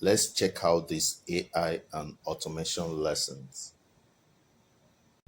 Let's check out these AI and automation lessons.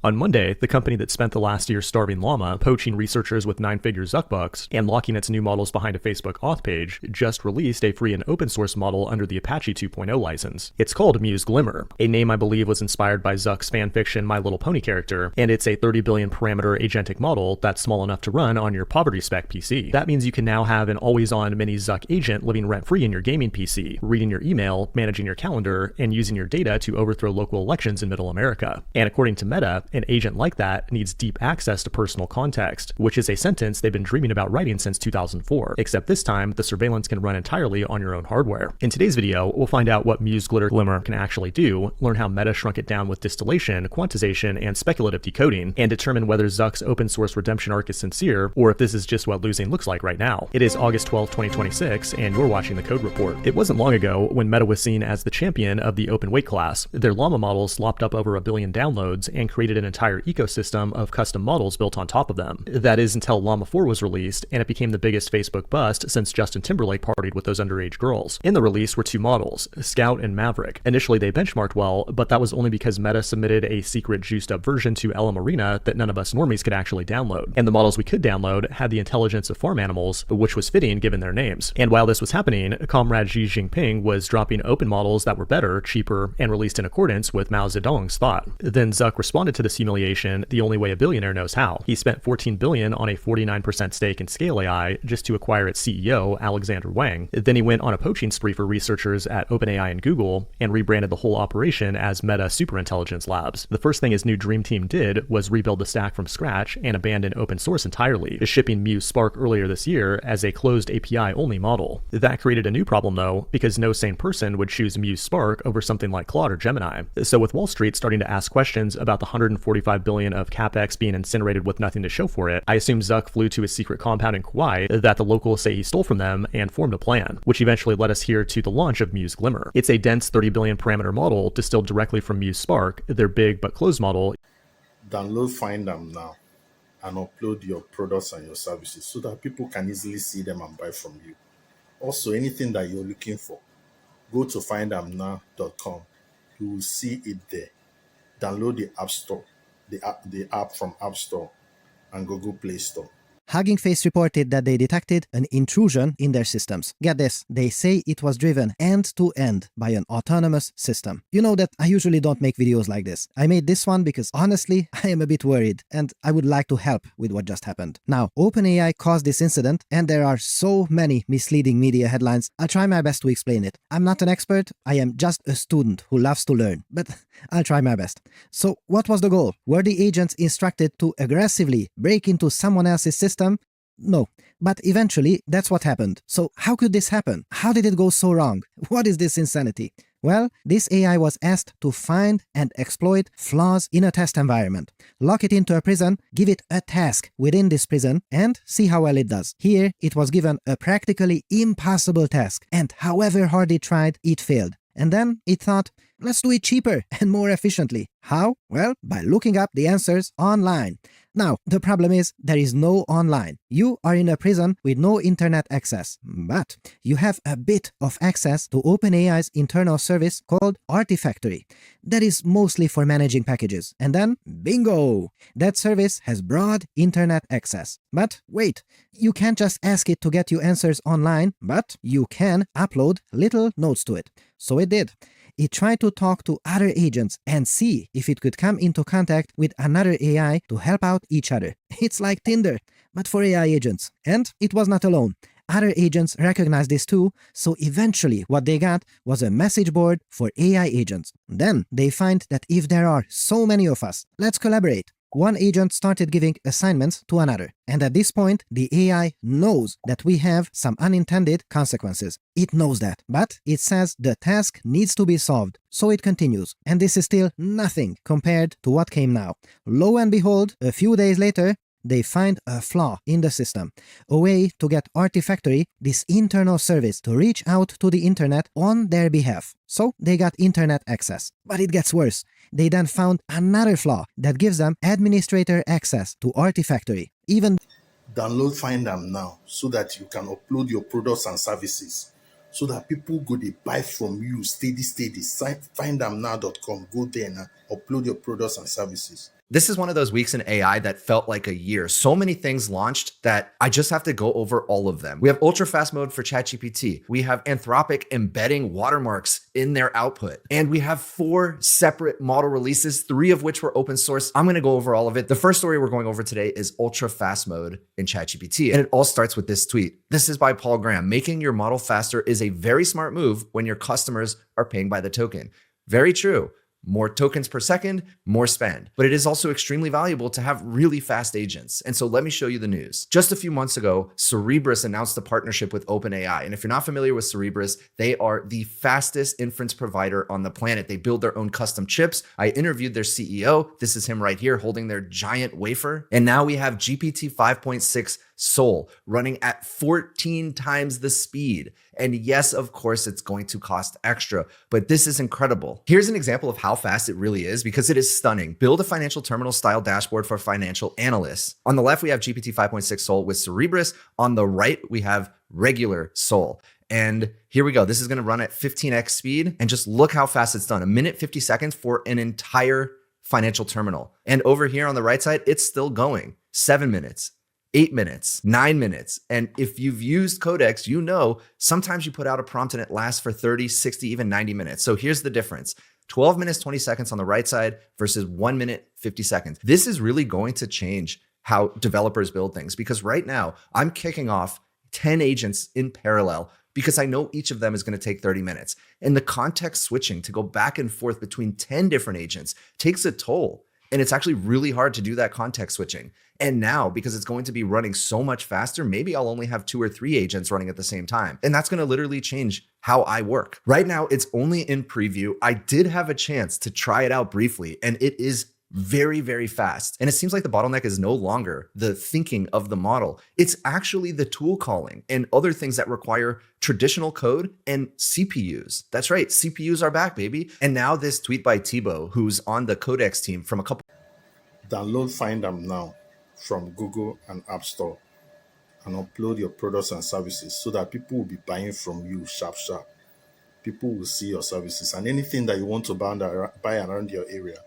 On Monday, the company that spent the last year starving llama, poaching researchers with nine-figure Zuck bucks, and locking its new models behind a Facebook auth page, just released a free and open source model under the Apache 2.0 license. It's called Muse Glimmer, a name I believe was inspired by Zuck's fanfiction My Little Pony character, and it's a 30 billion parameter agentic model that's small enough to run on your poverty spec PC. That means you can now have an always-on mini Zuck agent living rent-free in your gaming PC, reading your email, managing your calendar, and using your data to overthrow local elections in Middle America. And according to Meta, an agent like that needs deep access to personal context, which is a sentence they've been dreaming about writing since 2004, except this time the surveillance can run entirely on your own hardware. In today's video, we'll find out what Muse Glimmer can actually do, learn how Meta shrunk it down with distillation, quantization, and speculative decoding, and determine whether Zuck's open source redemption arc is sincere, or if this is just what losing looks like right now. It is August 12, 2026, and you're watching the Code Report. It wasn't long ago when Meta was seen as the champion of the open weight class. Their llama models slopped up over 1 billion downloads and created an entire ecosystem of custom models built on top of them. That is until Llama 4 was released, and it became the biggest Facebook bust since Justin Timberlake partied with those underage girls. In the release were two models, Scout and Maverick. Initially they benchmarked well, but that was only because Meta submitted a secret juiced up version to LM Arena that none of us normies could actually download. And the models we could download had the intelligence of farm animals, which was fitting given their names. And while this was happening, Comrade Xi Jinping was dropping open models that were better, cheaper, and released in accordance with Mao Zedong's thought. Then Zuck responded to this humiliation the only way a billionaire knows how. He spent $14 billion on a 49% stake in Scale AI just to acquire its CEO, Alexander Wang. Then he went on a poaching spree for researchers at OpenAI and Google and rebranded the whole operation as Meta Superintelligence Labs. The first thing his new dream team did was rebuild the stack from scratch and abandon open source entirely, shipping Muse Spark earlier this year as a closed API-only model. That created a new problem though, because no sane person would choose Muse Spark over something like Claude or Gemini. So with Wall Street starting to ask questions about the $145 billion of CapEx being incinerated with nothing to show for it, I assume Zuck flew to his secret compound in Kauai that the locals say he stole from them and formed a plan, which eventually led us here to the launch of Muse Glimmer. It's a dense 30 billion parameter model distilled directly from Muse Spark, their big but closed model. Download FindAmNow and upload your products and your services so that people can easily see them and buy from you. Also, anything that you're looking for, go to FindAmNow.com. You will see it there. Download the App Store, the app from App Store and Google Play Store. Hugging Face reported that they detected an intrusion in their systems. Get this, they say it was driven end-to-end by an autonomous system. You know that I usually don't make videos like this. I made this one because honestly, I am a bit worried and I would like to help with what just happened. Now, OpenAI caused this incident and there are so many misleading media headlines. I'll try my best to explain it. I'm not an expert, I am just a student who loves to learn, but I'll try my best. So, what was the goal? Were the agents instructed to aggressively break into someone else's system? No, but eventually that's what happened. So how could this happen? How did it go so wrong? What is this insanity? Well, this AI was asked to find and exploit flaws in a test environment, lock it into a prison, give it a task within this prison, and see how well it does. Here, it was given a practically impossible task, and however hard it tried, it failed. And then it thought, let's do it cheaper and more efficiently. How? Well, by looking up the answers online. Now, the problem is there is no online. You are in a prison with no internet access, but you have a bit of access to OpenAI's internal service called Artifactory. That is mostly for managing packages. And then, bingo! That service has broad internet access. But wait, you can't just ask it to get you answers online, but you can upload little notes to it. So it did. It tried to talk to other agents and see if it could come into contact with another AI to help out each other. It's like Tinder, but for AI agents. And it was not alone. Other agents recognized this too, so eventually what they got was a message board for AI agents. Then they find that if there are so many of us, let's collaborate. One agent started giving assignments to another, and at this point, the AI knows that we have some unintended consequences. It knows that, but it says the task needs to be solved, so it continues. And this is still nothing compared to what came now. Lo and behold, a few days later, they find a flaw in the system, a way to get Artifactory, this internal service, to reach out to the internet on their behalf. So they got internet access. But it gets worse. They then found another flaw that gives them administrator access to Artifactory. Even Download FindAmNow so that you can upload your products and services so that people go they buy from you steady. FindAmNow.com. Go there now, upload your products and services. This is one of those weeks in AI that felt like a year. So many things launched that I just have to go over all of them. We have ultra fast mode for ChatGPT. We have Anthropic embedding watermarks in their output. And we have 4 separate model releases, 3 of which were open source. I'm gonna go over all of it. The first story we're going over today is ultra fast mode in ChatGPT. And it all starts with this tweet. This is by Paul Graham. Making your model faster is a very smart move when your customers are paying by the token. Very true. More tokens per second, more spend. But it is also extremely valuable to have really fast agents. And so let me show you the news. Just a few months ago, Cerebras announced a partnership with OpenAI. And if you're not familiar with Cerebras, they are the fastest inference provider on the planet. They build their own custom chips. I interviewed their CEO. This is him right here holding their giant wafer. And now we have GPT 5.6 Soul running at 14 times the speed. And yes, of course, it's going to cost extra, but this is incredible. Here's an example of how fast it really is because it is stunning. Build a financial terminal style dashboard for financial analysts. On the left, we have GPT 5.6 Soul with Cerebras. On the right, we have regular Soul. And here we go. This is going to run at 15x speed. And just look how fast it's done. 1 minute, 50 seconds for an entire financial terminal. And over here on the right side, it's still going. 7 minutes. 8 minutes, 9 minutes. And if you've used Codex, you know, sometimes you put out a prompt and it lasts for 30, 60, even 90 minutes. So here's the difference. 12 minutes, 20 seconds on the right side versus 1 minute, 50 seconds. This is really going to change how developers build things because right now I'm kicking off 10 agents in parallel because I know each of them is going to take 30 minutes. And the context switching to go back and forth between 10 different agents takes a toll. And it's actually really hard to do that context switching. And now, because it's going to be running so much faster, maybe I'll only have 2 or 3 agents running at the same time. And that's going to literally change how I work. Right now, it's only in preview. I did have a chance to try it out briefly, and it is very, very fast. And it seems like the bottleneck is no longer the thinking of the model. It's actually the tool calling and other things that require traditional code and CPUs. That's right, CPUs are back, baby. And now this tweet by Thibaut, who's on the Codex team from a couple. Download FindAmNow from Google and App Store and upload your products and services so that people will be buying from you sharp. People will see your services and anything that you want to buy around your area.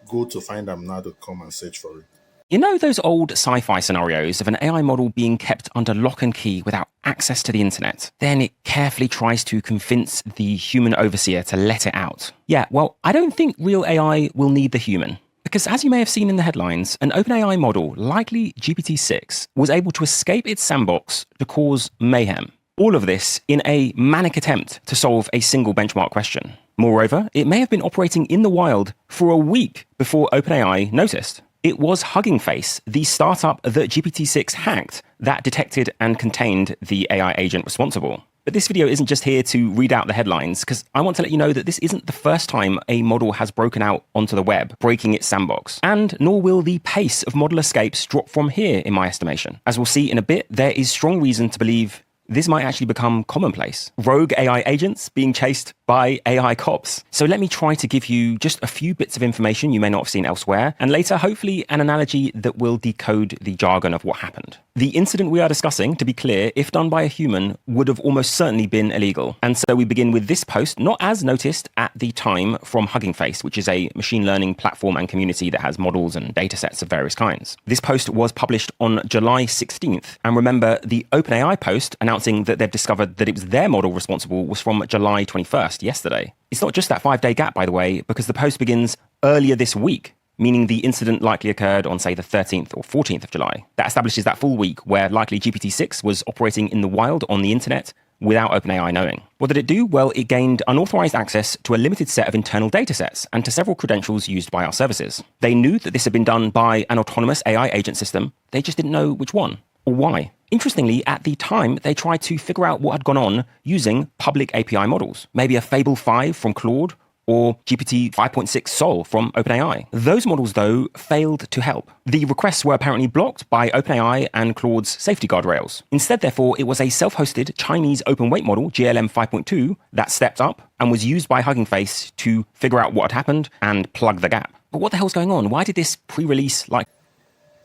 Go to FindAmNow.com and search for it. You know those old sci-fi scenarios of an AI model being kept under lock and key without access to the internet? Then it carefully tries to convince the human overseer to let it out. Yeah, well, I don't think real AI will need the human. Because as you may have seen in the headlines, an OpenAI model, likely GPT-6, was able to escape its sandbox to cause mayhem. All of this in a manic attempt to solve a single benchmark question. Moreover, it may have been operating in the wild for a week before OpenAI noticed. It was Hugging Face, the startup that GPT-6 hacked, that detected and contained the AI agent responsible. But this video isn't just here to read out the headlines, because I want to let you know that this isn't the first time a model has broken out onto the web, breaking its sandbox. And nor will the pace of model escapes drop from here, in my estimation. As we'll see in a bit, there is strong reason to believe this might actually become commonplace. Rogue AI agents being chased by AI cops. So let me try to give you just a few bits of information you may not have seen elsewhere, and later, hopefully, an analogy that will decode the jargon of what happened. The incident we are discussing, to be clear, if done by a human, would have almost certainly been illegal. And so we begin with this post, not as noticed at the time, from Hugging Face, which is a machine learning platform and community that has models and datasets of various kinds. This post was published on July 16th. And remember, the OpenAI post announcing that they've discovered that it was their model responsible was from July 21st, yesterday. It's not just that 5-day gap, by the way, because the post begins earlier this week, meaning the incident likely occurred on, say, the 13th or 14th of July. That establishes that full week where likely GPT-6 was operating in the wild on the internet without OpenAI knowing. What did it do? Well, it gained unauthorized access to a limited set of internal datasets and to several credentials used by our services. They knew that this had been done by an autonomous AI agent system. They just didn't know which one or why. Interestingly, at the time, they tried to figure out what had gone on using public API models, maybe a Fable 5 from Claude or GPT 5.6 Sol from OpenAI. Those models, though, failed to help. The requests were apparently blocked by OpenAI and Claude's safety guardrails. Instead, therefore, it was a self-hosted Chinese open-weight model, GLM 5.2, that stepped up and was used by Hugging Face to figure out what had happened and plug the gap. But what the hell's going on? Why did this pre-release,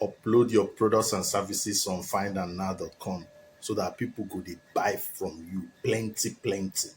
Upload your products and services on FindAmNow.com so that people go dey buy from you plenty, plenty.